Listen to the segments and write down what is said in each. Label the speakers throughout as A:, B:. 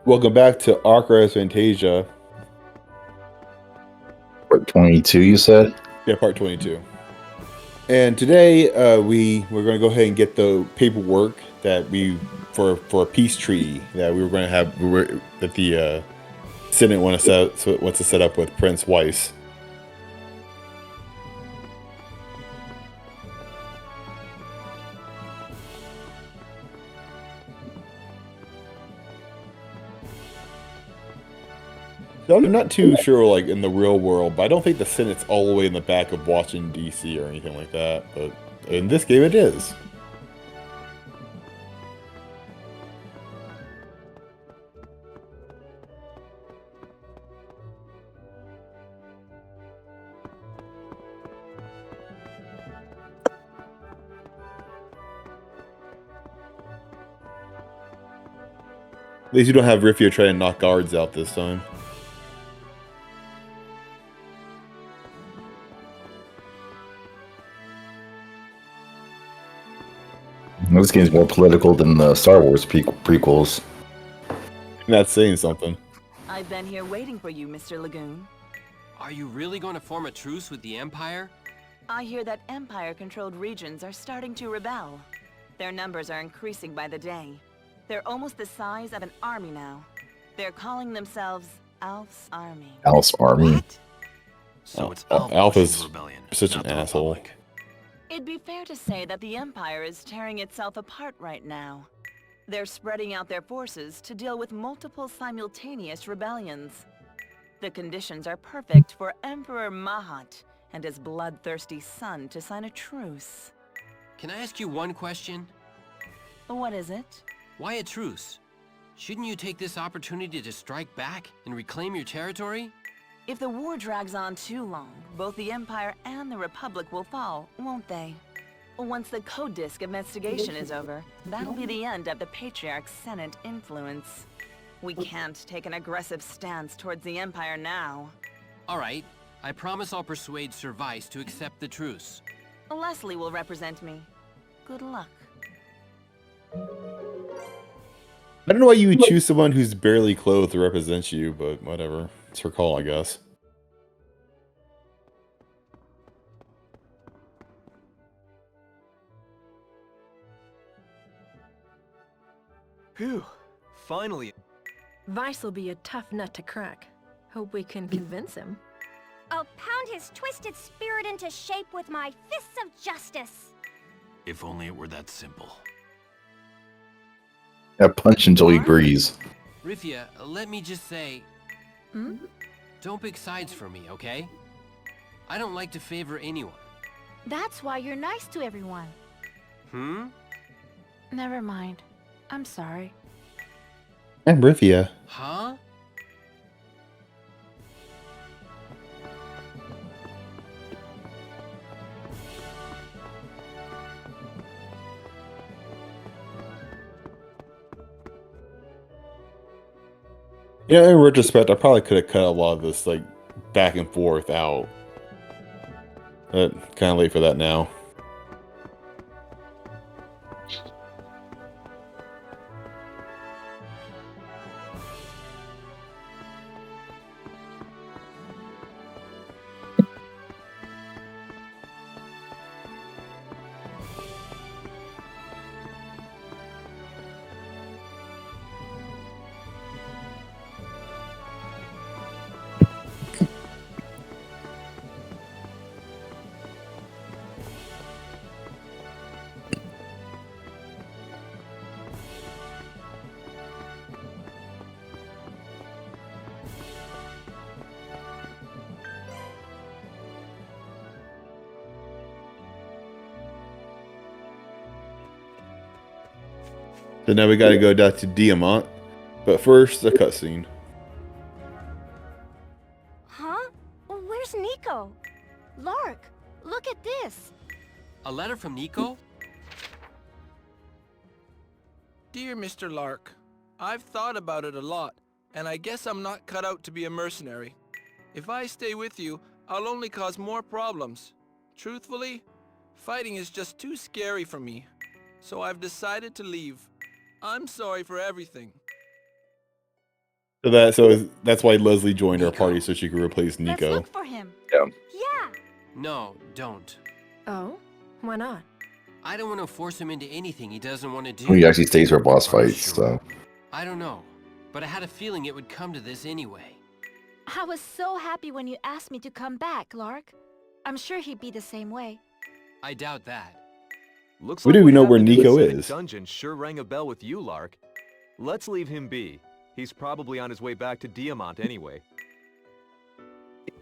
A: Welcome back to Arcros Fantasia,
B: Part 22, you said?
A: yeah, part 22. And today, we're going to go ahead and get the paperwork that we for a peace treaty that we were going to have that the Senate wants to set up with Prince Weiss. So I'm not too sure, like in the real world, but I don't think the Senate's all the way in the back of Washington D.C. or anything like that. But in this game, it is. At least you don't have Rifio trying to knock guards out this time.
B: This game's more political than the Star Wars prequels.
A: Not saying something.
C: I've been here waiting for you, Mr. Lagoon.
D: Are you really going to form a truce with the Empire?
C: I hear that Empire-controlled regions are starting to rebel. Their numbers are increasing by the day. They're almost the size of an army now. They're calling themselves Alf's Army.
B: Alf's Army.
D: What? So it's
A: Alpha's
D: rebellion,
A: such
D: not
A: an
D: the
A: asshole.
D: Republic.
C: It'd be fair to say that the Empire is tearing itself apart right now. They're spreading out their forces to deal with multiple simultaneous rebellions. The conditions are perfect for Emperor Mahat and his bloodthirsty son to sign a truce.
D: Can I ask you one question?
C: What is it?
D: Why a truce? Shouldn't you take this opportunity to strike back and reclaim your territory?
C: If the war drags on too long, both the Empire and the Republic will fall, won't they? Once the Code Disk investigation is over, that'll be the end of the Patriarch's Senate influence. We can't take an aggressive stance towards the Empire now.
D: All right, I promise I'll persuade Sir Vice to accept the truce.
C: Leslie will represent me. Good luck.
A: I don't know why you would choose someone who's barely clothed to represent you, but whatever. It's her call, I guess.
E: Phew, finally.
F: Vice will be a tough nut to crack. Hope we can convince him.
G: I'll pound his twisted spirit into shape with my fists of justice.
D: If only it were that simple.
B: Yeah, punch until he agrees.
D: Rifia, let me just say, don't pick sides for me, okay? I don't like to favor anyone.
G: That's why you're nice to everyone.
D: Hmm?
C: Never mind. I'm sorry.
A: And Rifia.
D: Huh?
A: Yeah, in retrospect, I probably could have cut a lot of this, like, back and forth out. But kind of late for that now. So now we gotta go down to Diamant. But first, the cutscene.
G: Huh? Where's Nico? Lark, look at this.
D: A letter from Nico?
E: Dear Mr. Lark, I've thought about it a lot, and I guess I'm not cut out to be a mercenary. If I stay with you, I'll only cause more problems. Truthfully, fighting is just too scary for me. So I've decided to leave. I'm sorry for everything.
A: That's why Leslie joined our
D: Nico.
A: party so she could replace
C: Let's
A: Nico.
C: look for him.
G: Yeah.
D: No, don't.
F: Oh? Why not?
D: I don't want to force him into anything he doesn't want to do.
B: He actually stays for boss
D: Are you
B: fights,
D: sure?
B: so.
D: I don't know, but I had a feeling it would come to this anyway.
H: I was so happy when you asked me to come back, Lark. I'm sure he'd be the same way.
D: I doubt that.
I: Looks
A: We
I: like
A: do
I: what
A: know where
I: happened in the
A: Nico
I: Civic
A: is.
I: Dungeon sure rang a bell with you, Lark. Let's leave him be. He's probably on his way back to Diamant anyway.
A: I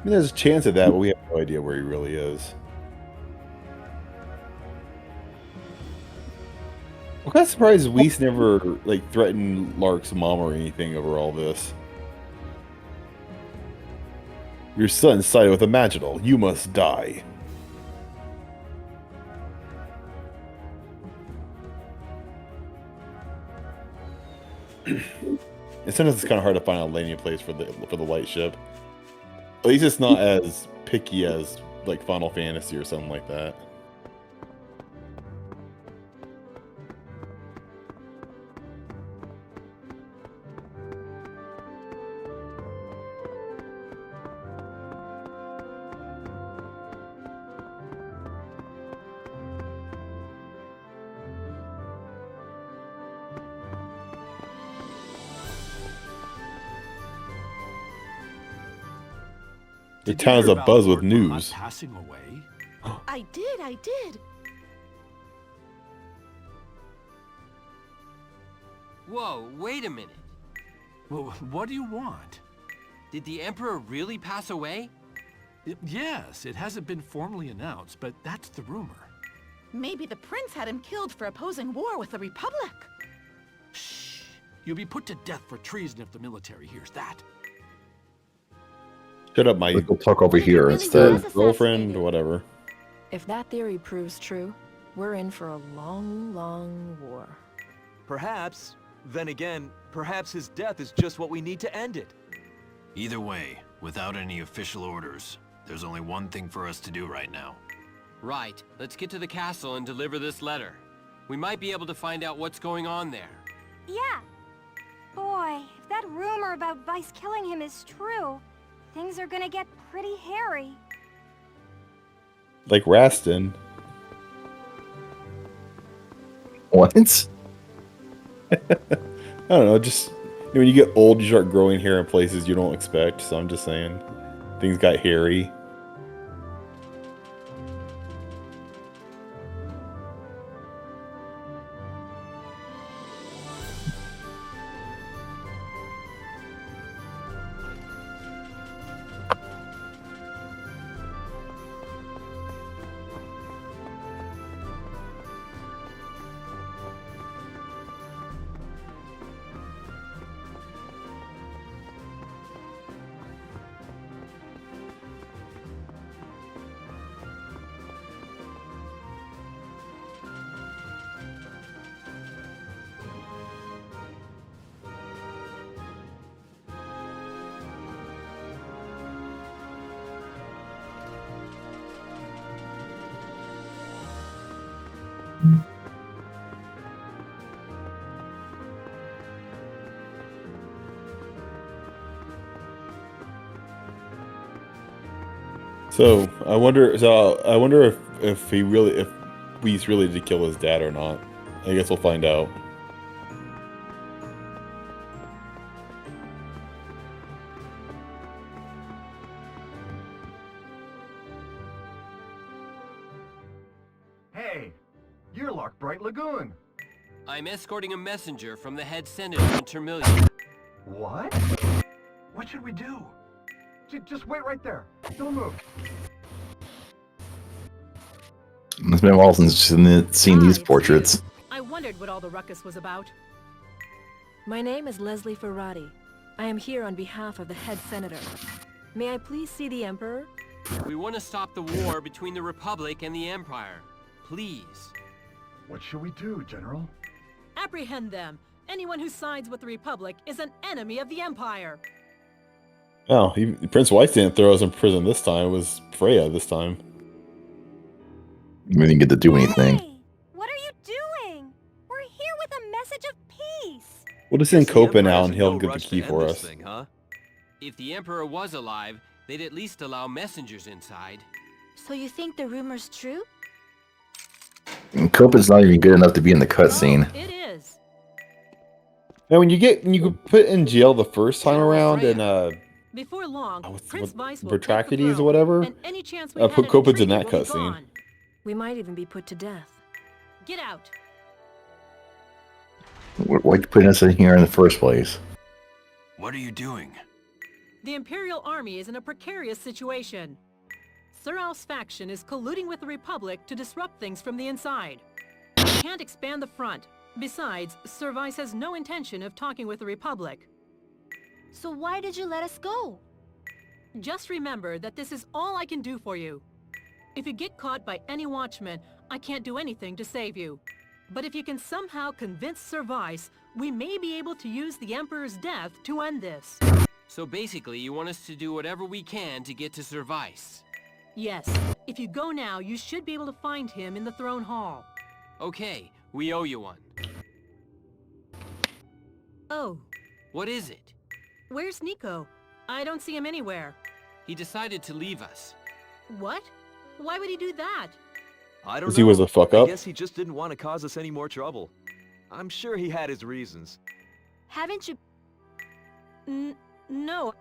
A: mean, there's a chance of that, but we have no idea where he really is. I'm kind of surprised Weiss never like threatened Lark's mom or anything over all this. Your son sided with a Magical. You must die. And sometimes it's kind of hard to find a landing place for the light ship. At least it's not as picky as like Final Fantasy or something like that. The town is abuzz with news.
J: Passing away?
H: I did.
D: Whoa, wait a minute.
J: Well, what do you want?
D: Did the Emperor really pass away?
J: Yes, it hasn't been formally announced, but that's the rumor.
K: Maybe the prince had him killed for opposing war with the Republic.
J: Shh. You'll be put to death for treason if the military hears that.
A: Shut up, my
B: We'll talk over here
G: really
B: instead.
G: was
A: girlfriend,
G: assassinated.
A: whatever.
F: If that theory proves true, we're in for a long, long war.
I: Perhaps, then again, perhaps his death is just what we need to end it.
L: Either way, without any official orders, there's only one thing for us to do right now.
D: Right, let's get to the castle and deliver this letter. We might be able to find out what's going on there.
G: Yeah. Boy, if that rumor about Vice killing him is true, things are gonna get pretty hairy.
A: Like Rastin.
B: What?
A: I don't know, just when you get old, you start growing hair in places you don't expect. So I'm just saying, things got hairy. So I wonder. So I wonder if Whis really did kill his dad or not. I guess we'll find out.
M: Hey, you're Lark Bright Lagoon.
D: I'm escorting a messenger from the head senator in Termillion.
M: What? What should we do? Just wait right there. Don't move.
B: It's been a while since I've seen these portraits.
F: I wondered what all the ruckus was about. My name is Leslie Ferrati. I am here on behalf of the head senator. May I please see the Emperor?
D: We want to stop the war between the Republic and the Empire. Please.
M: What should we do, General?
F: Apprehend them. Anyone who sides with the Republic is an enemy of the Empire.
A: Oh, Prince White didn't throw us in prison this time. It was Freya this time.
B: We didn't get to do anything.
G: Hey, what are you doing? We're here with a message of peace.
A: We'll just send
I: Guess the
A: Copa
I: Emperor
A: now,
I: is
A: and
I: in
A: he'll
I: no
A: get the
I: rush to
A: key
I: end
A: for
I: this
A: us.
I: thing, huh?
D: If the Emperor was alive, they'd at least allow messengers inside.
H: So you think the rumor's true?
B: And Copa's not even good enough to be in the cutscene.
F: Oh, it is.
A: Now, when you get put in jail the first time around, and
F: Before long, Prince Vice will take the
A: Retractities or
F: throne,
A: whatever,
F: and any chance we had at a
A: Copa's in
F: treaty
A: that
F: will be
A: cutscene.
F: gone. We might even be put to death. Get out.
B: Why'd you put us in here in the first place?
L: What are you doing?
F: The Imperial Army is in a precarious situation. Sir Al's faction is colluding with the Republic to disrupt things from the inside. We can't expand the front. Besides, Sir Vice has no intention of talking with the Republic.
H: So why did you let us go?
F: Just remember that this is all I can do for you. If you get caught by any watchman, I can't do anything to save you. But if you can somehow convince Sir Vice, we may be able to use the Emperor's death to end this.
D: So basically, you want us to do whatever we can to get to Sir Vice.
F: Yes. If you go now, you should be able to find him in the throne hall.
D: Okay, we owe you one.
F: Oh,
D: What is it?
F: where's Nico? I don't see him anywhere.
D: He decided to leave us.
F: What? Why would he do that?
I: I don't know.
A: 'Cause he was a fuck
I: I
A: up?
I: guess he just didn't want to cause us any more trouble. I'm sure he had his reasons.
H: Haven't you...
F: No.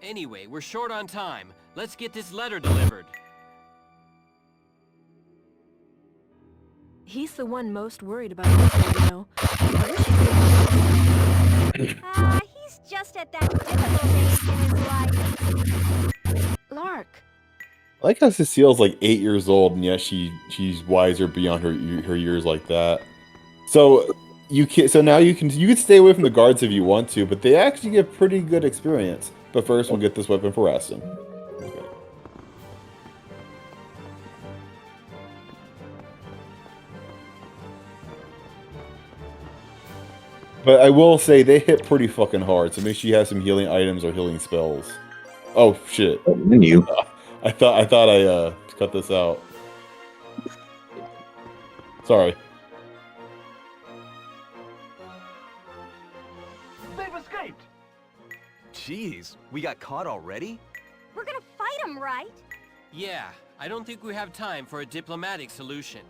D: Anyway, we're short on time. Let's get this letter delivered.
F: He's the one most worried about Nico, you know. I wish he could...
G: He's just at that difficult age in his life.
H: Lark.
A: I like how Cecile's like 8 years old, and yet she's wiser beyond her years like that. So now you can stay away from the guards if you want to, but they actually get pretty good experience. But first, we'll get this weapon for Aston. Okay. But I will say they hit pretty fucking hard, so make sure you have some healing items or healing spells. Oh shit!
B: You.
A: I thought I cut this out. Sorry.
M: They've escaped!
I: Jeez, we got caught already?
G: We're gonna fight him, right?
D: Yeah, I don't think we have time for a diplomatic solution.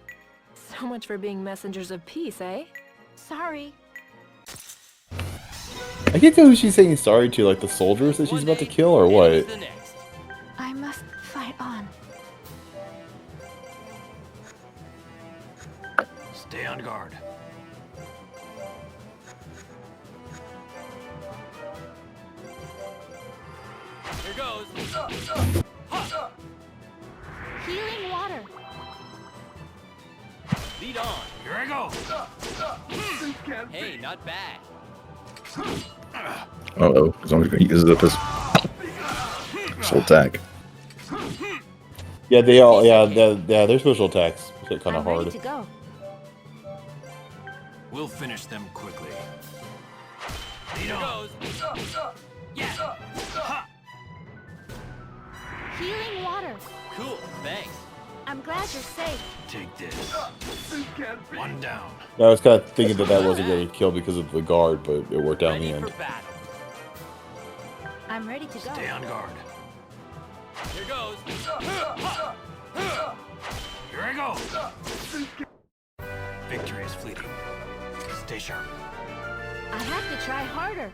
F: So much for being messengers of peace, eh?
H: Sorry.
A: I can't tell who she's saying sorry to, like the soldiers that she's about to kill, or what?
H: I must fight on.
L: Stay on guard.
D: Here goes.
H: Healing water.
D: Lead on.
L: Here I go.
D: Hey, not bad.
B: Uh-oh. As long as he uses up his full attack.
A: Yeah, they all. Yeah, their special attacks hit kind of
H: I'm ready
A: hard.
H: to go.
L: We'll finish them quickly. Lead
D: Here
L: on.
D: goes. Yeah.
H: Healing water.
D: Cool. Thanks.
H: I'm glad you're safe.
L: Take this. One down.
A: I was kind of thinking that wasn't going to kill because of the guard, but it worked out in the
D: Ready
A: end.
D: for battle.
H: I'm ready to go.
L: Stay on guard.
D: Here goes.
L: Here I go. Victory is fleeting. Stay sharp.
H: I have to try harder.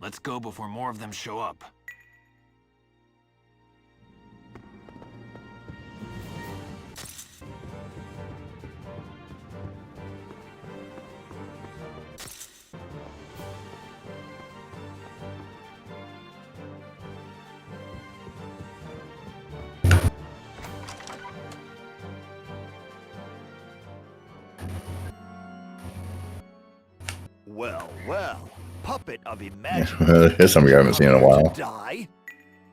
L: Let's go before more of them show up.
N: Well, well, puppet of imagination.
B: Here's something I haven't seen in a while.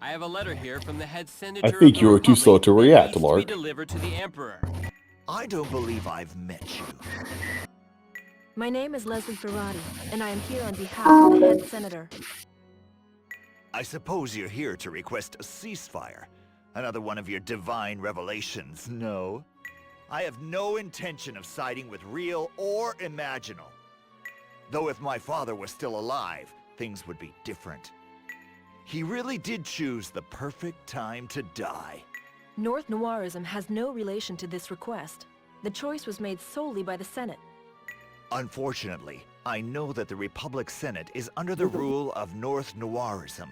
D: I have a letter here from the head senator.
A: I think you were too slow to react,
D: to be
A: Lark.
D: delivered to the Emperor.
N: I don't believe I've met you.
F: My name is Leslie Ferrati, and I am here on behalf of the head senator.
N: I suppose you're here to request a ceasefire. Another one of your divine revelations, no? I have no intention of siding with real or imaginal. Though if my father was still alive, things would be different. He really did choose the perfect time to die.
O: North Noirism has no relation to this request. The choice was made solely by the Senate.
N: Unfortunately, I know that the Republic Senate is under the rule of North Noirism.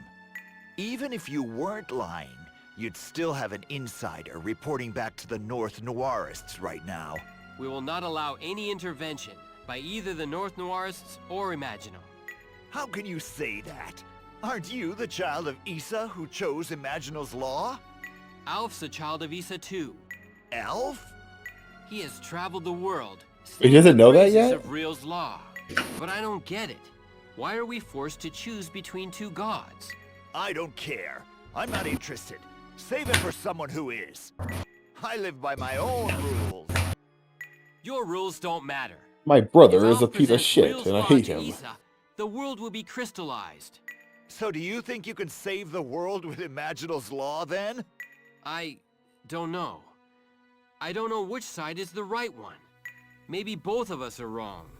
N: Even if you weren't lying, you'd still have an insider reporting back to the North Noirists right now.
D: We will not allow any intervention by either the North Noirists or Imaginal.
N: How can you say that? Aren't you the child of Issa who chose Imaginal's law?
D: Alf's a child of Issa too.
N: Alf?
D: He has traveled the world.
A: He doesn't know that
D: praises
A: yet?
D: Of Real's law. But I don't get it. Why are we forced to choose between two gods?
N: I don't care. I'm not interested. Save it for someone who is. I live by my own rules.
D: Your rules don't matter.
A: My brother
D: If
A: is a
D: Alf
A: piece of
D: presents
A: shit,
D: Real's
A: and I
D: law
A: hate
D: to
A: him.
D: Issa, the world will be crystallized.
N: So do you think you can save the world with Imaginal's law, then?
D: I don't know. I don't know which side is the right one. Maybe both of us are wrong.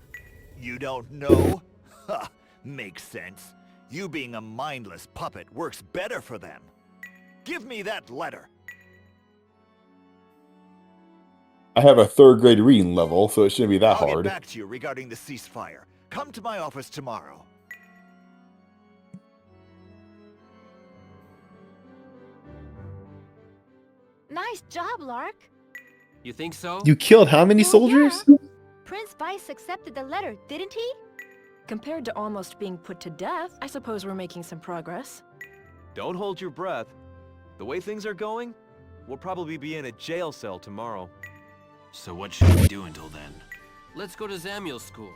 N: You don't know? Ha! Makes sense. You being a mindless puppet works better for them. Give me that letter.
A: I have a 3rd grade reading level, so it shouldn't be that
N: I'll
A: hard.
N: get back to you regarding the ceasefire. Come to my office tomorrow.
H: Nice job, Lark.
D: You think so?
A: You killed how many soldiers?
H: Yeah. Prince Vice accepted the letter, didn't he?
O: Compared to almost being put to death, I suppose we're making some progress.
I: Don't hold your breath. The way things are going, we'll probably be in a jail cell tomorrow.
L: So what should we do until then?
D: Let's go to Zamiel's school.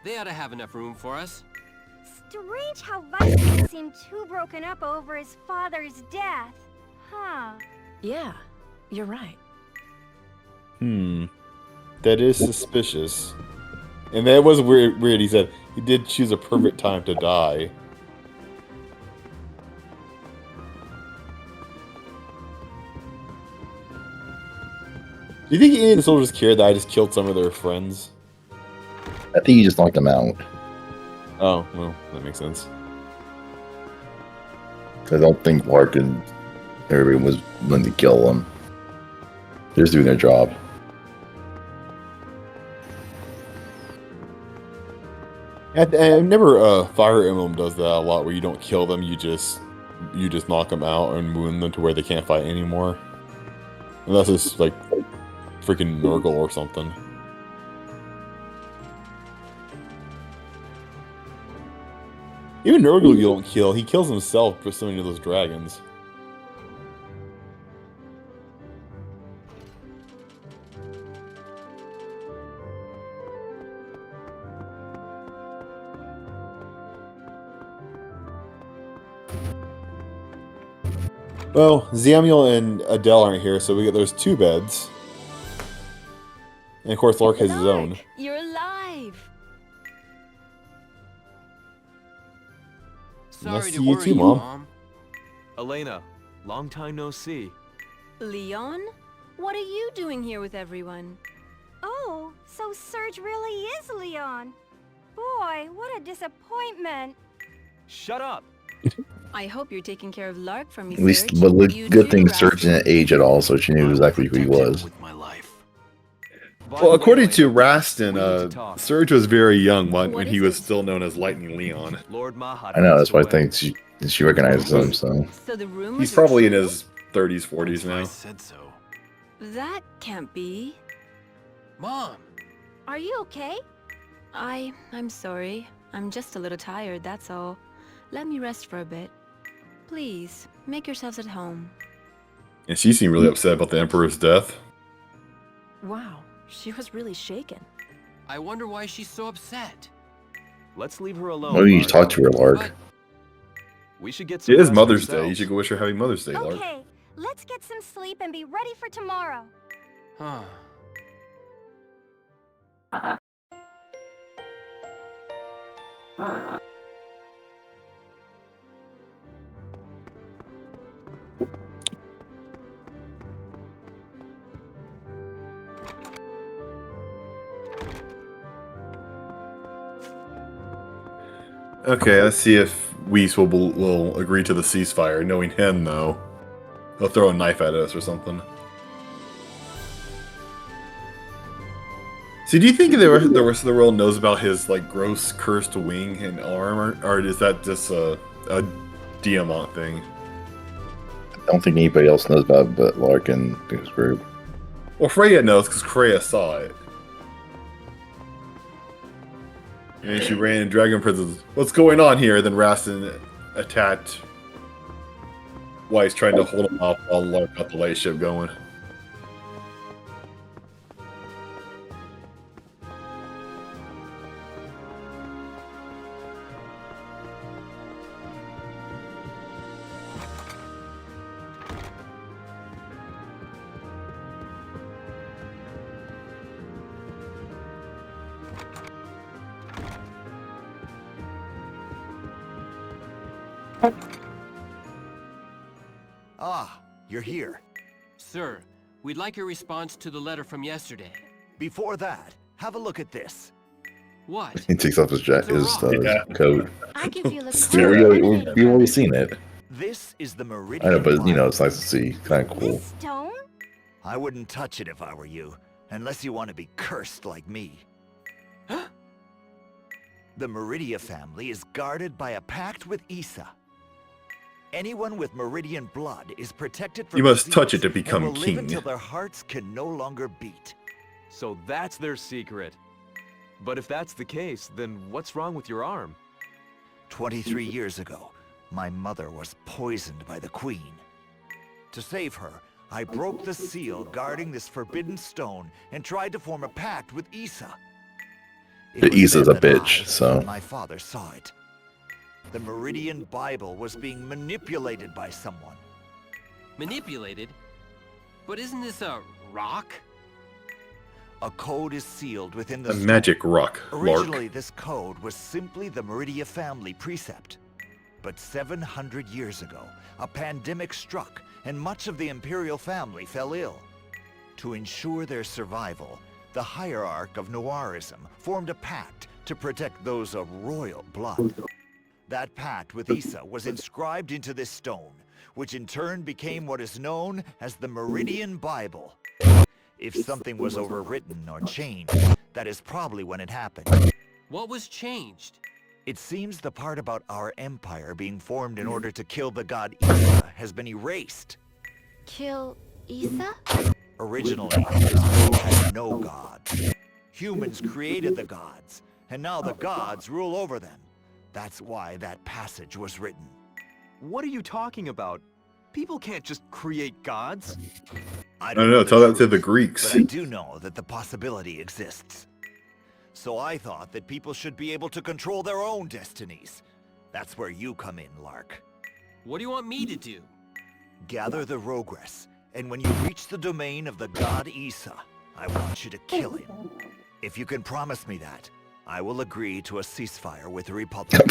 D: They ought to have enough room for us.
G: Strange how Vice didn't seem too broken up over his father's death. Huh.
O: Yeah, you're right.
A: That is suspicious. And that was weird. He said he did choose a perfect time to die. Do you think any of the soldiers cared that I just killed some of their friends?
B: I think you just knocked them out.
A: Oh, well, that makes sense.
B: I don't think Lark and everybody was willing to kill them. They're just doing their job.
A: I've never Fire Emblem does that a lot, where you don't kill them, you just knock them out and wound them to where they can't fight anymore. Unless it's like freaking Nurgle or something. Even Nurgle you don't kill. He kills himself pursuing to those dragons. Well, Zamiel and Adele aren't here, so there's 2 beds. And of course, Lark has his own.
H: You're alive.
D: Sorry
A: Nice
D: to
A: to see you
D: worry
A: too,
D: you,
A: Mom.
I: Elena, long time no see.
P: Leon? What are you doing here with everyone?
G: Oh, so Serge really is Leon. Boy, what a disappointment.
I: Shut up!
P: I hope you're taking care of Lark for me,
B: At least,
P: Serge.
B: but
P: You
B: good
P: do,
B: thing
P: Ras-
B: Serge didn't age at all, so she knew exactly who he was.
L: With my life.
A: Well, according to Rastin, Serge was very young when he was still known as Lightning Leon.
I: Lord Mahat.
B: I know, that's why I think she recognizes him, so.
P: So the rumors
A: He's
P: are
A: probably in
P: true?
A: his 30s, 40s
L: I
A: now.
L: said so.
P: That can't be.
D: Mom!
H: Are you okay?
P: I'm sorry. I'm just a little tired, that's all. Let me rest for a bit. Please, make yourselves at home.
A: And she seemed really upset about the Emperor's death.
O: Wow, she was really shaken.
D: I wonder why she's so upset.
I: Let's leave her alone.
B: Why don't you
I: Lark.
B: talk to her, Lark?
D: But
I: We should get some
A: It is
I: rest
A: Mother's Day.
I: ourselves.
A: You should go wish her Happy Mother's Day, Lark.
G: Okay, let's get some sleep and be ready for tomorrow.
D: Huh.
A: Okay, let's see if Weiss will agree to the ceasefire. Knowing him, though, he'll throw a knife at us or something. So, do you think the rest of the world knows about his like gross cursed wing and arm, or is that just a Diamant thing?
B: I don't think anybody else knows about it but Lark and his group.
A: Well, Freya knows because Freya saw it. And she ran in Dragon Princess. What's going on here? Then Rastin attacked Weiss, trying to hold him off while Lark got the light ship going.
N: Ah, you're here.
D: Sir, we'd like your response to the letter from yesterday.
N: Before that, have a look at this.
D: What?
B: He takes off his coat.
H: I can feel a
B: We've already seen it.
N: This is the
B: I
N: Meridian
B: know, but you know,
N: Bible.
B: it's nice to see. Kind of cool.
G: Stone?
N: I wouldn't touch it if I were you, unless you want to be cursed like me. The Meridia family is guarded by a pact with Issa. Anyone with Meridian blood is protected from
A: You must
N: disease
A: touch it to
N: and
A: become
N: will live
A: king.
N: until their hearts can no longer beat.
I: So that's their secret. But if that's the case, then what's wrong with your arm?
N: 23 years ago, my mother was poisoned by the Queen. To save her, I broke the seal guarding this forbidden stone and tried to form a pact with Issa.
B: But Issa's a bitch, so.
N: My father saw it. The Meridian Bible was being manipulated by someone.
D: Manipulated? But isn't this a rock?
N: A code is sealed within the
A: A
N: stone.
A: magic rock,
N: Originally,
A: Lark.
N: this code was simply the Meridia family precept. But 700 years ago, a pandemic struck, and much of the Imperial family fell ill. To ensure their survival, the hierarch of Noirism formed a pact to protect those of royal blood. That pact with Issa was inscribed into this stone, which in turn became what is known as the Meridian Bible. If something was overwritten or changed, that is probably when it happened.
D: What was changed?
N: It seems the part about our empire being formed in order to kill the god Issa has been erased.
H: Kill Issa?
N: Originally, this world had no gods. Humans created the gods, and now the gods rule over them. That's why that passage was written.
I: What are you talking about? People can't just create gods.
N: I
A: don't know,
N: the
A: tell that to the
N: truth,
A: Greeks.
N: But I do know that the possibility exists. So I thought that people should be able to control their own destinies. That's where you come in, Lark.
D: What do you want me to do?
N: Gather the Rogress, and when you reach the domain of the god Issa, I want you to kill him. If you can promise me that, I will agree to a ceasefire with the Republic.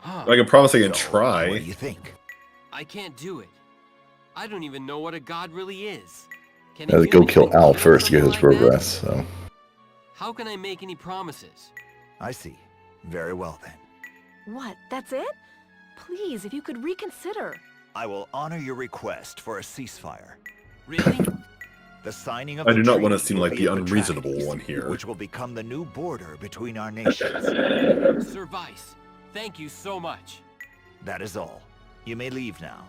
A: I can promise I can
N: So,
A: try.
N: What do you think?
D: I can't do it. I don't even know what a god really is. Can
B: Had
D: a
B: to go
D: human
B: kill
D: even
B: Al first to get his
D: something like that?
B: progress, so.
D: How can I make any promises?
N: I see. Very well then.
O: What, that's it? Please, if you could reconsider.
N: I will honor your request for a ceasefire.
D: Really?
N: The signing of
A: I
N: the
A: do not want to
N: treaty
A: seem
N: will
A: like
N: be
A: the
N: in
A: unreasonable
N: Metropolis,
A: one here.
N: which will become the new border between our nations.
D: Sir Vice, thank you so much.
N: That is all. You may leave now.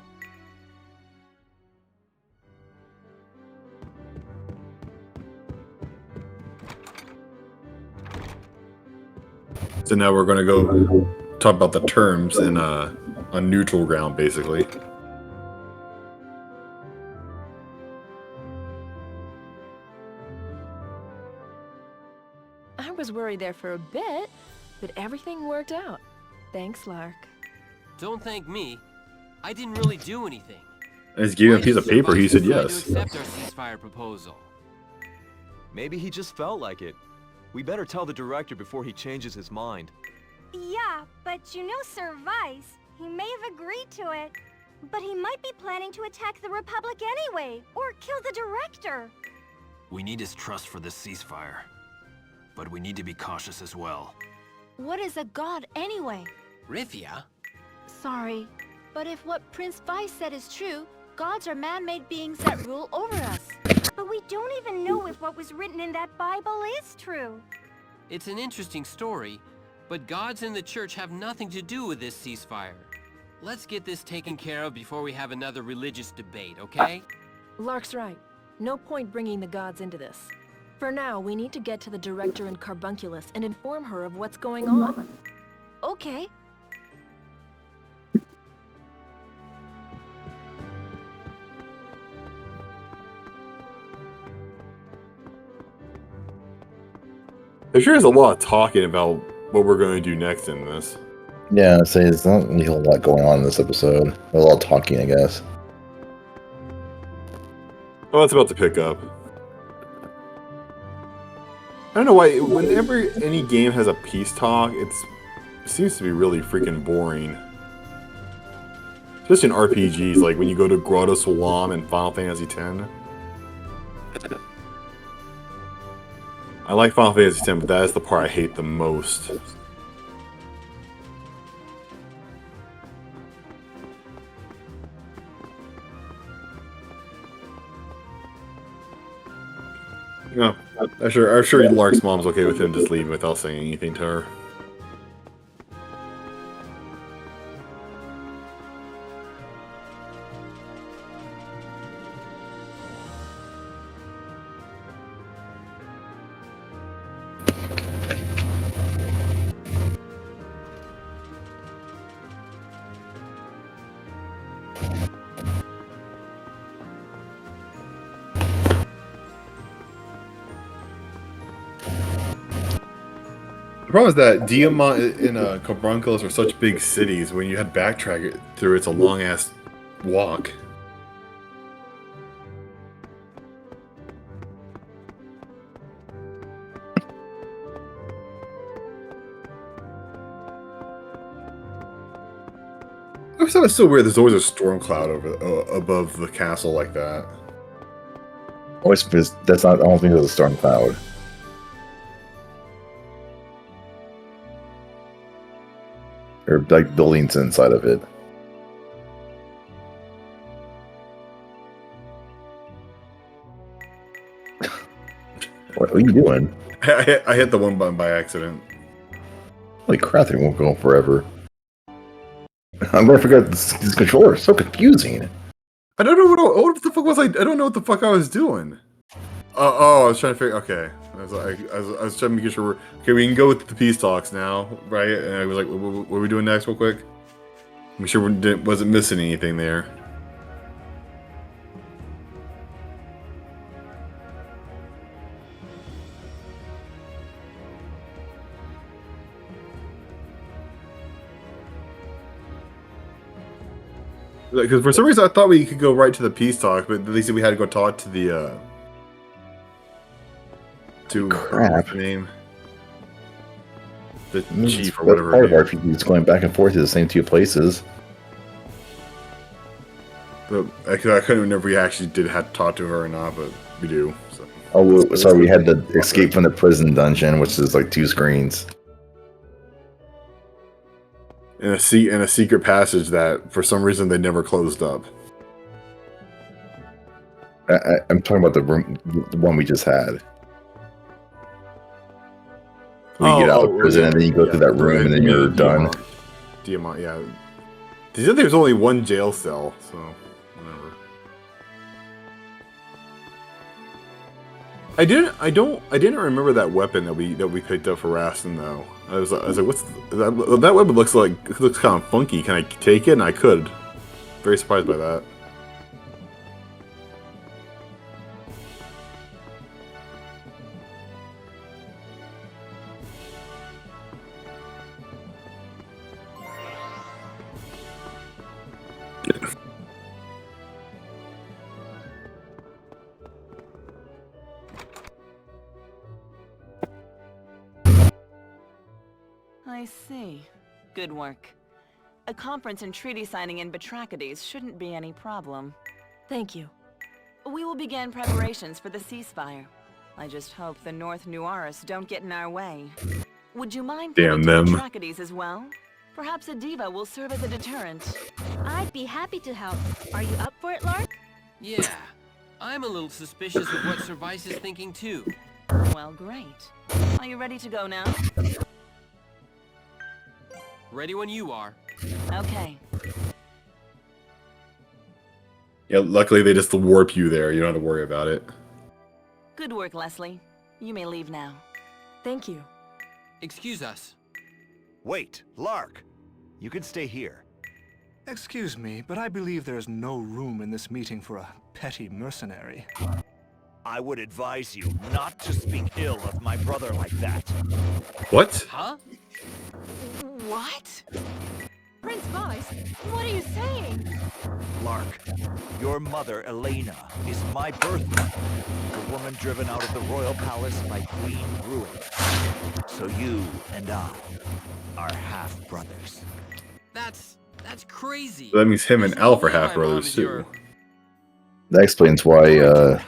A: So now we're going to go talk about the terms in on neutral ground, basically.
O: I was worried there for a bit, but everything worked out. Thanks, Lark.
D: Don't thank me. I didn't really do anything.
A: I just gave him a
D: Why
A: piece
D: did
A: of paper.
D: Sir
A: He
D: Vice
A: said
D: decide
A: yes.
D: to accept our ceasefire proposal?
I: Maybe he just felt like it. We better tell the director before he changes his mind.
G: Yeah, but you know Sir Vice. He may have agreed to it. But he might be planning to attack the Republic anyway, or kill the director.
L: We need his trust for this ceasefire. But we need to be cautious as well.
H: What is a god anyway?
D: Rifia?
H: Sorry, but if what Prince Vice said is true, gods are man-made beings that rule over us.
G: But we don't even know if what was written in that Bible is true.
D: It's an interesting story, but gods and the church have nothing to do with this ceasefire. Let's get this taken care of before we have another religious debate, okay?
O: Lark's right. No point bringing the gods into this. For now, we need to get to the director in Carbunculus and inform her of what's going on.
H: Okay.
A: There sure is a lot of talking about what we're going to do next in this.
B: Yeah, I'd say there's not really a whole lot going on in this episode. A lot of talking, I guess.
A: Oh, it's about to pick up. I don't know why, whenever any game has a peace talk, it seems to be really freaking boring. Just in RPGs, like when you go to Grotto Salam in Final Fantasy X. I like Final Fantasy X, but that is the part I hate the most. No, I'm sure Lark's mom's okay with him just leaving without saying anything to her. The problem is that Diamant and Carbunculus are such big cities. When you had backtrack it through, it's a long ass walk. I always thought it's so weird. There's always a storm cloud above the castle like that.
B: Always, that's not. I don't think there's a storm cloud. Or like buildings inside of it. What are you doing?
A: I hit the one button by accident.
B: Holy crap, they won't go on forever. I'm gonna forget this controller. It's so confusing.
A: I don't know what the fuck was I don't know what the fuck I was doing. I was trying to figure. Okay, I was trying to make sure. Okay, we can go with the peace talks now, right? And I was like, what are we doing next, real quick? Make sure we wasn't missing anything there. Because for some reason I thought we could go right to the peace talk, but they said we had to go talk to the
B: crap
A: name, the
B: That's
A: chief or whatever.
B: Part of RPG is going back and forth to the same two places.
A: But I couldn't remember if we actually did have to talk to her or not, but we do. So.
B: Oh, sorry, we had to escape from the prison dungeon, which is like 2 screens.
A: In a secret passage that, for some reason, they never closed up.
B: I'm talking about the room, the one we just had. We get out of prison, and then you go through that room, and then you're done.
A: Diamant, yeah. They said there's only one jail cell, so whatever. I didn't remember that weapon that we picked up for Rastin though. I was like, what's that weapon looks kind of funky. Can I take it? And I could. Very surprised by that.
C: I see. Good work. A conference and treaty signing in Batrachides shouldn't be any problem.
O: Thank you.
C: We will begin preparations for the ceasefire. I just hope the North Nuaris don't get in our way. Would you mind
A: Damn
C: coming to
A: them.
C: Batrachides as well? Perhaps a diva will serve as a deterrent.
H: I'd be happy to help. Are you up for it, Lark?
D: Yeah, I'm a little suspicious of what Service is thinking too.
C: Well, great. Are you ready to go now?
D: Ready when you are.
C: Okay.
A: Yeah, luckily they just warp you there. You don't have to worry about it.
C: Good work, Leslie. You may leave now.
O: Thank you.
D: Excuse us.
N: Wait, Lark. You can stay here.
M: Excuse me, but I believe there's no room in this meeting for a petty mercenary.
N: I would advise you not to speak ill of my brother like that.
A: What?
D: Huh?
C: What?
F: Prince Vice, what are you saying?
N: Lark, your mother, Elena, is my birth mother, the woman driven out of the royal palace by Queen Ruin. So you and I are half-brothers.
D: That's crazy.
A: So that means him and
D: There's no
A: Alf are
D: way my
A: half
D: mom
A: brothers
D: is
A: too.
D: your-
B: That explains why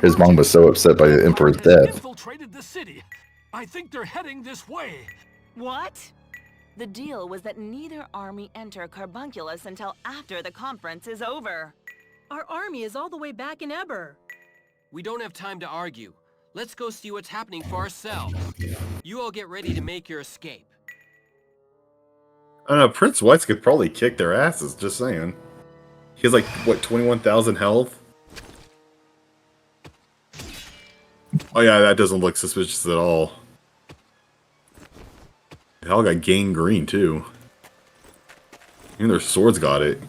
B: his mom was so upset by the Emperor's death.
J: Infiltrated the city. I think they're heading this way.
C: What? The deal was that neither army enter Carbunculus until after the conference is over.
F: Our army is all the way back in Eber.
D: We don't have time to argue. Let's go see what's happening for ourselves. You all get ready to make your escape.
A: I don't know, Prince Whites could probably kick their asses, just saying. He has like, what, 21,000 health? Oh yeah, that doesn't look suspicious at all. They all got gangrene too. Even their swords got it.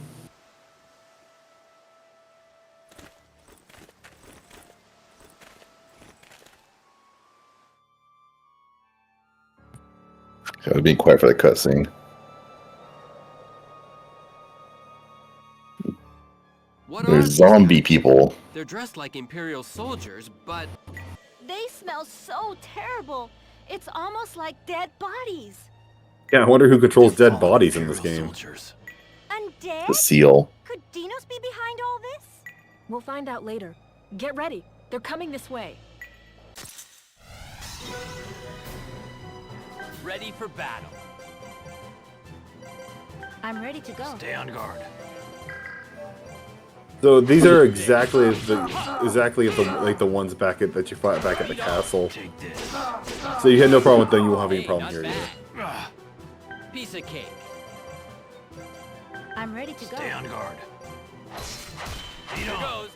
B: Gotta be quiet for the cutscene.
D: What
B: There's
D: are
B: zombie people.
D: They're dressed like Imperial soldiers, but
H: They smell so terrible. It's almost like dead bodies.
A: Yeah, I wonder who controls dead bodies in this game.
G: Undead?
B: The seal.
G: Could Dinos be behind all this?
O: We'll find out later. Get ready. They're coming this way.
D: ready for battle.
H: I'm ready to go.
J: Stay on guard.
A: So these are exactly the ones back at that you fought back at the castle. So you had no problem with them. You won't have any problem here either.
D: Piece of cake.
H: I'm ready to go.
J: Stay on guard.
D: Here goes.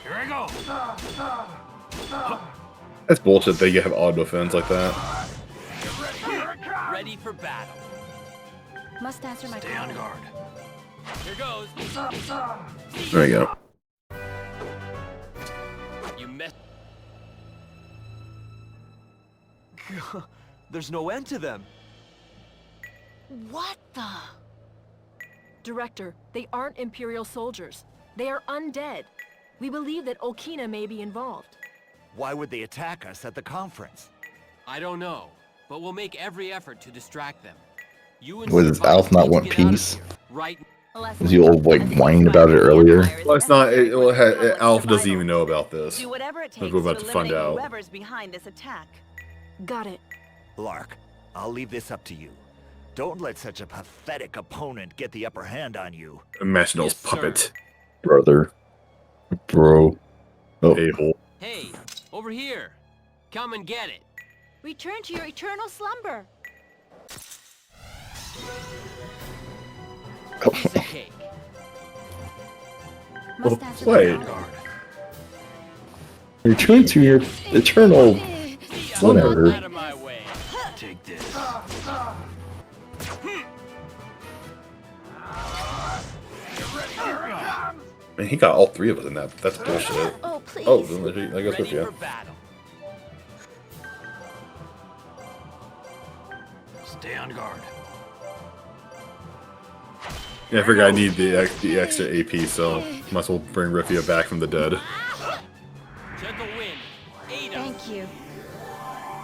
J: Here I go.
A: That's bullshit that you have auto defense like that.
D: Ready for battle.
H: Must answer my
J: Stay on guard.
D: Here goes.
B: There you go.
D: You missed.
I: There's no end to them.
C: What the?
O: Director, they aren't Imperial soldiers. They are undead. We believe that Okina may be involved.
N: Why would they attack us at the conference?
D: I don't know, but we'll make every effort to distract them. You and
B: Does Alf not want peace?
D: Right.
B: Was he all like whining about it earlier?
A: Well, it's not. Alf doesn't even know about this.
C: Do whatever it takes
A: We're about to find
C: eliminate
A: out.
C: whoever's behind this attack.
O: Got it.
N: Lark, I'll leave this up to you. Don't let such a pathetic opponent get the upper hand on you.
A: Machinal's puppet.
B: Brother. Bro. Oh.
A: A-hole.
D: Hey, over here. Come and get it.
H: Return to your eternal slumber.
D: Piece of cake.
H: Must answer
A: Wait.
H: my call.
B: Return to your eternal whatever.
D: Out of my way.
J: Take this.
A: Man, he got all three of us in that. That's bullshit.
H: Oh, please.
A: Oh, then I guess with
D: Ready
A: you.
D: for battle.
J: Stay on guard.
A: Yeah, I figured I need the extra AP, so might as well bring Rifia back from the dead.
D: Gentle wind. Ada.
H: Thank you.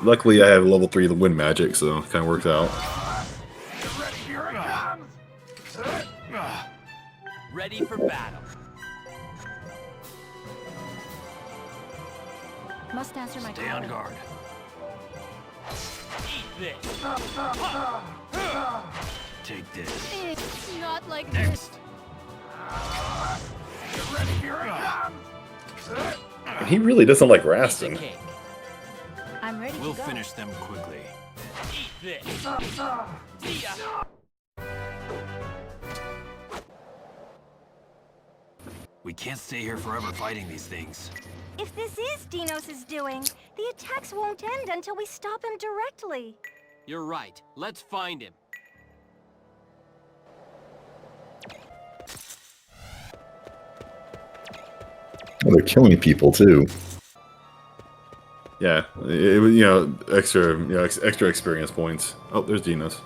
A: Luckily, I have level 3 the wind magic, so it kind of works out.
D: Ready for battle.
H: Must answer my
J: Stay
H: call.
J: on guard.
L: Take this.
H: It's not like
L: Next.
M: Get ready, here I come!
B: He really doesn't like Rastin.
H: I'm ready
L: We'll
H: to go.
L: finish them quickly. We can't stay here forever fighting these things.
G: If this is Dinos' doing, the attacks won't end until we stop him directly.
D: You're right. Let's find him.
B: Oh, they're killing people too.
A: Yeah, it was, you know, extra experience points. Oh, there's Dinos.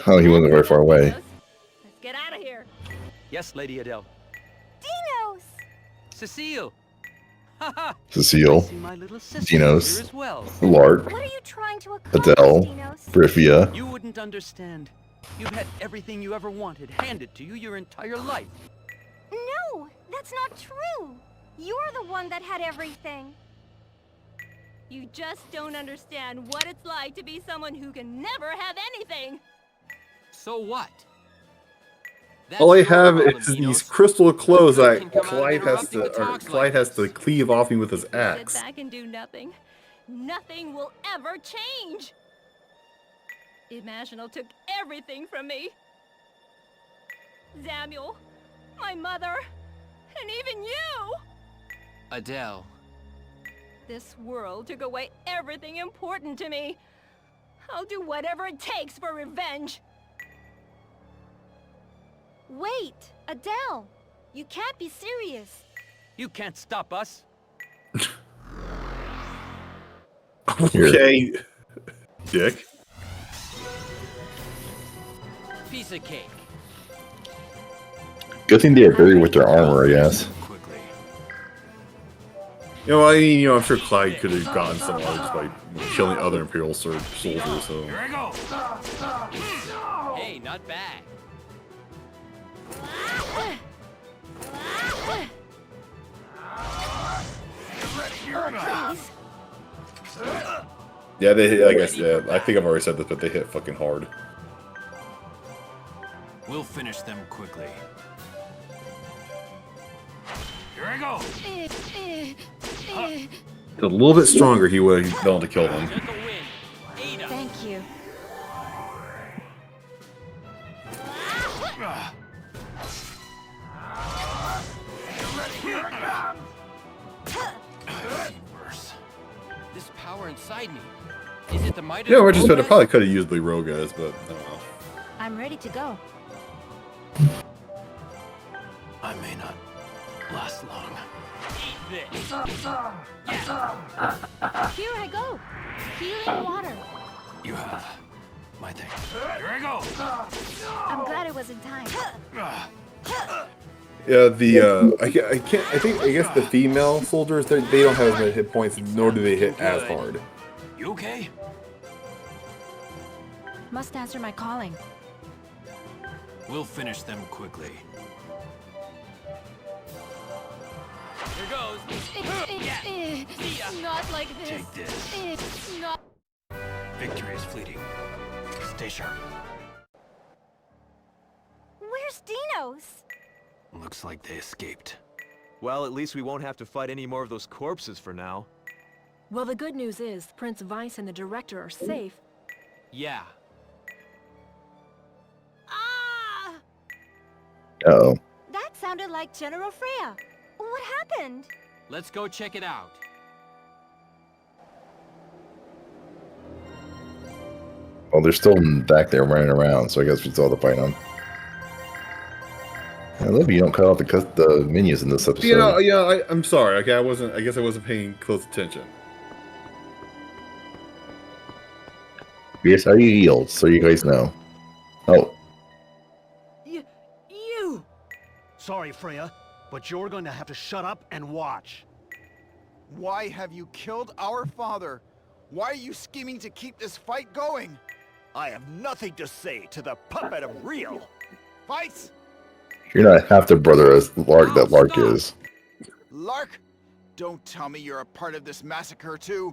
B: Oh, he wasn't very far away.
F: Let's get out of here.
Q: Yes, Lady Adele.
G: Dinos!
Q: Cecile!
B: Cecile,
Q: See my little sister
B: Dinos,
Q: here as well.
B: Lark,
G: What are you trying to accomplish,
B: Adele,
G: Dinos?
B: Briffia.
Q: You wouldn't understand. You've had everything you ever wanted handed to you your entire life.
G: No, that's not true. You're the one that had everything.
F: You just don't understand what it's like to be someone who can never have anything.
D: So what?
A: All I have
D: problem,
A: is
D: Dinos.
A: these crystal clothes that
D: Can come out
A: Clyde has
D: interrupting the
A: to, or
D: talks
A: Clyde
D: like
A: has
D: this.
A: to cleave off me with his
F: Sit
A: axe.
F: back and do nothing. Nothing will ever change. Imaginal took everything from me. Samuel, my mother, and even you.
D: Adele.
F: This world took away everything important to me. I'll do whatever it takes for revenge.
H: Wait, Adele! You can't be serious.
Q: You can't stop us.
A: Okay, Dick.
D: Piece of cake.
B: Good thing they're buried with their armor, I guess.
A: You know, I mean, you know, I'm sure Clyde could have gotten somewhere just by killing other Imperial soldiers. So
L: Here I go.
D: Hey, not bad.
G: Please.
A: yeah, they hit, like I said, I think I've already said this, but they hit fucking hard.
L: We'll finish them quickly. Here I go.
A: A little bit stronger, he would have been able to kill them.
H: Thank you.
D: Worse. This power inside me. Is it the might of
A: Yeah,
D: the
A: we're just
D: Rogas?
A: probably could have used the Rogas, but I don't know.
H: I'm ready to go.
L: I may not last long.
H: Here I go. Healing water.
L: You have my thing. Here I go.
H: I'm glad it was in time.
A: Yeah, the I guess the female soldiers they don't have as many hit points, nor do they hit as hard.
L: You okay?
H: Must answer my calling.
L: We'll finish them quickly.
D: Here goes.
F: It's not like this.
L: Take this.
F: It's not.
L: Victory is fleeting. Stay sharp.
G: Where's Dinos?
L: Looks like they escaped.
I: Well, at least we won't have to fight any more of those corpses for now.
O: Well, the good news is Prince Weiss and the director are safe.
D: Yeah.
F: Ah!
B: Uh-oh.
H: That sounded like General Freya.
G: What happened?
D: Let's go check it out.
B: Well, they're still back there running around, so I guess we still have to fight them. I love you don't cut off the minions in this episode.
A: You know, yeah, I'm sorry. Okay, I guess I wasn't paying close attention.
B: Yes, I yield, so you guys know. Oh,
J: You! Sorry, Freya, but you're going to have to shut up and watch.
R: Why have you killed our father? Why are you scheming to keep this fight going?
N: I have nothing to say to the puppet of Rio.
R: Fights!
B: you're not half the brother as Lark that Lark is.
R: Lark, don't tell me you're a part of this massacre too.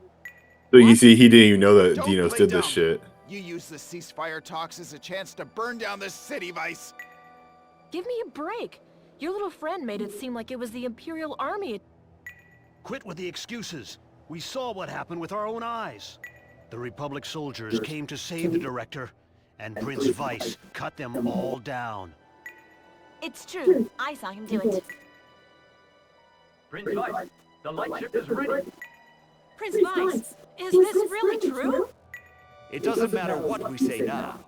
A: So you see, he didn't even know that
R: Don't
A: Dinos
R: play
A: did this
R: dumb.
A: shit.
R: You use the ceasefire talks as a chance to burn down this city, Vice.
O: Give me a break. Your little friend made it seem like it was the Imperial Army.
J: Quit with the excuses. We saw what happened with our own eyes. The Republic soldiers came to save the Director, and Prince Vice cut them all down.
C: It's true. I saw him do it.
M: Prince Vice, the lightship is ready.
F: Prince Vice, is this really true?
N: It doesn't matter what we say now.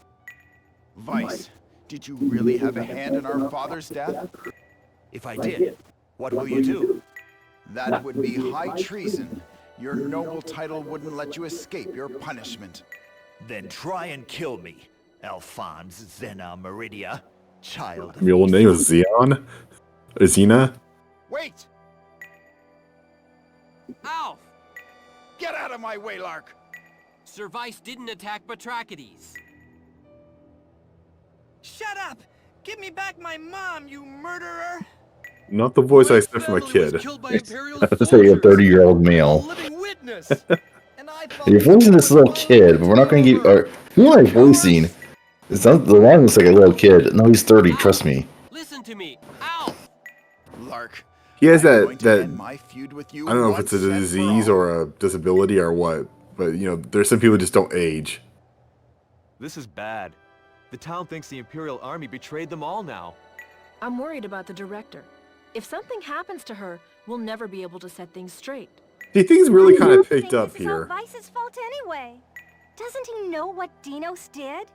R: Vice, did you really have a hand in our father's death?
N: If I did, what will you do?
R: That would be high treason. Your noble title wouldn't let you escape your punishment.
N: Then try and kill me, Alphonse Zena Meridia, child.
A: The old name is Xeon? Xena?
R: Wait!
D: Alf!
R: Get out of my way, Lark!
D: Sir Vice didn't attack Batrachides.
E: Shut up! Give me back my mom, you murderer!
A: Not the voice I said from a kid.
B: Let's say a 30-year-old male. You're voicing this little kid, but we're not going to give. Who am I voicing? It's not the line looks like a little kid. No, he's 30. Trust me.
D: Listen to me, Alf.
R: Lark.
A: He has
R: I'm going to
A: that
R: end my feud with you
A: I don't know if it's a
R: once and for
A: disease
R: all.
A: or a disability or what, but you know, there's some people who just don't age.
I: This is bad. The town thinks the Imperial Army betrayed them all now.
O: I'm worried about the Director. If something happens to her, we'll never be able to set things straight.
A: See, things really kind of
G: I
A: picked
G: think
A: up
G: this is all
A: here.
G: Vice's fault anyway. Doesn't he know what Dinos did?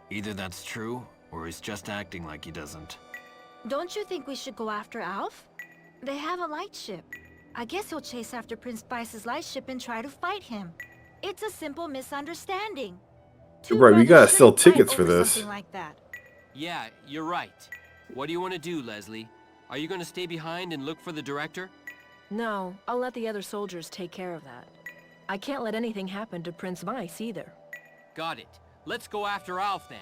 L: Either that's true, or he's just acting like he doesn't.
H: Don't you think we should go after Alf? They have a lightship. I guess he'll chase after Prince Vice's lightship and try to fight him. It's a simple misunderstanding.
A: Right, we gotta sell
H: shouldn't fight
A: tickets for
H: over
A: this.
H: something like that.
D: Yeah, you're right. What do you want to do, Leslie? Are you going to stay behind and look for the Director?
O: No, I'll let the other soldiers take care of that. I can't let anything happen to Prince Vice either.
D: Got it. Let's go after Alf then.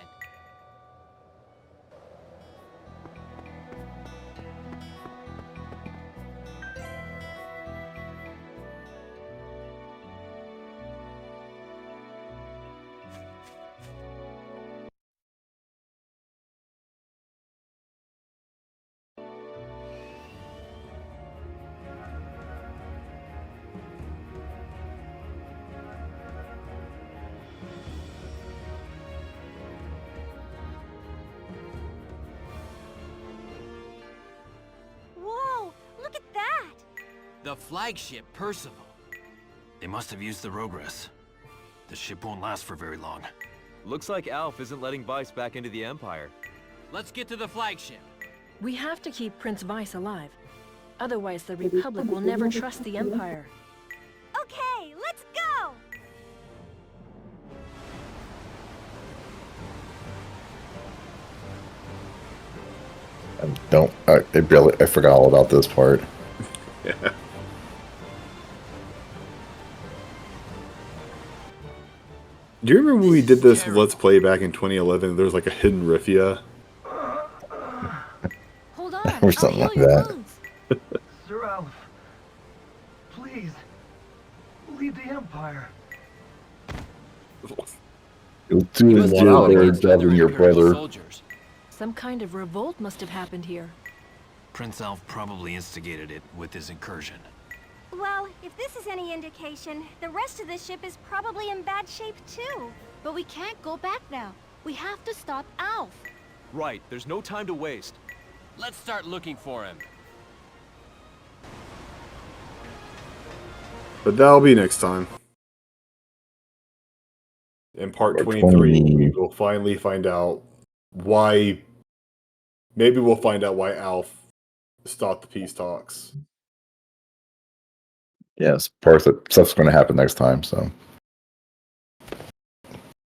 G: Whoa, look at that!
D: The flagship, Percival.
L: They must have used the Rogress. The ship won't last for very long.
I: Looks like Alf isn't letting Vice back into the Empire.
D: Let's get to the flagship.
O: We have to keep Prince Vice alive. Otherwise, the Republic will never trust the Empire.
G: Okay, let's go!
B: I forgot all about this part.
A: Yeah. Do you remember when we did this Let's Play back in 2011? There was like a hidden Rifia.
H: Hold on,
B: Or something like that.
M: Sir Alf, please, leave the Empire.
B: You'll do a better job than your brother.
O: Some kind of revolt must have happened here.
L: Prince Alf probably instigated it with his incursion.
G: Well, if this is any indication, the rest of the ship is probably in bad shape too.
H: But we can't go back now. We have to stop Alf.
I: Right, there's no time to waste.
D: Let's start looking for him.
A: But that'll be next time. In part 23, we will finally find out why. Maybe we'll find out why Alf stopped the peace talks.
B: Yes, part of the stuff's going to happen next time, so.